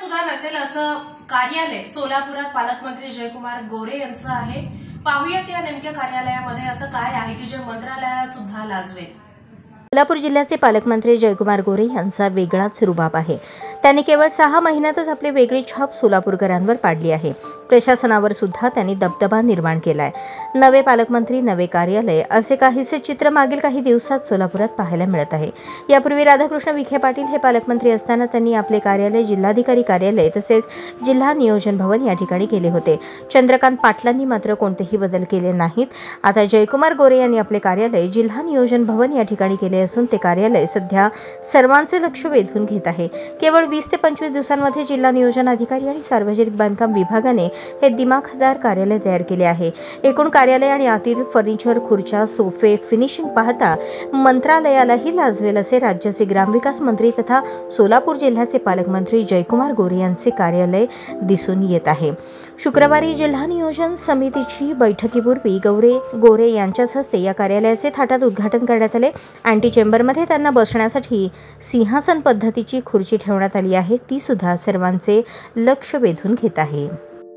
सुद्धा नसेल असं कार्यालय सोलापुरात पालकमंत्री जयकुमार गोरे यांचं आहे। पाहूयात या नेमक्या कार्यालयामध्ये असं काय आहे की जे मंत्रालयाला सुद्धा लाजवेल। सोलापूर जिल्ह्याचे पालकमंत्री जयकुमार गोरे यांचा वेगळाच रुबाब आहे। त्यांनी केवळ 6 महिन्यातच आपली वेगळी छाप सोलापूरकरांवर पाडली आहे। प्रशासनावर सुद्धा त्यांनी दबदबा निर्माण केलाय। नवे पालकमंत्री, नवे कार्यालय असे काहीसे चित्र मागील काही दिवसात सोलापुरात पाहायला मिळत आहे। यापूर्वी राधाकृष्ण विखे पाटील हे पालकमंत्री असताना त्यांनी आपले कार्यालय जिल्हाधिकारी कार्यालय तसेच जिल्हा नियोजन भवन या ठिकाणी केले होते। चंद्रकांत पाटलांनी मात्र कोणतेही बदल केले नाहीत। आता जयकुमार गोरे यांनी आपले कार्यालय जिल्हा नियोजन भवन या ठिकाणी केले असून ते कार्यालय सध्या सर्वांचे लक्ष वेधून घेत आहे। केवळ 20 ते 25 दिवसांमध्ये जिल्हा नियोजन अधिकारी आणि सार्वजनिक बांधकाम विभागाने हे दिमाखदार कार्यालय तयार केले आहे। एकूण कार्यालय आणि आतील फर्निचर, खुर्च्या, सोफे, फिनिशिंग पाहता मंत्रालयालाही लाजवेल असे राज्याचे ग्रामविकास मंत्री तथा सोलापूर जिल्ह्याचे पालकमंत्री जयकुमार गोरे यांचे कार्यालय दिसून येत आहे। शुक्रवारी जिल्हा नियोजन समितीची बैठकीपूर्वी गोरे यांच्याच हस्ते या कार्यालयाचे थाटात उद्घाटन करण्यात आले। अँटी चेंबरमध्ये त्यांना बसण्यासाठी सिंहासन पद्धतीची खुर्ची ठेवण्यात आली आहे। ती सुद्धा सर्वांचे लक्ष वेधून घेत आहे।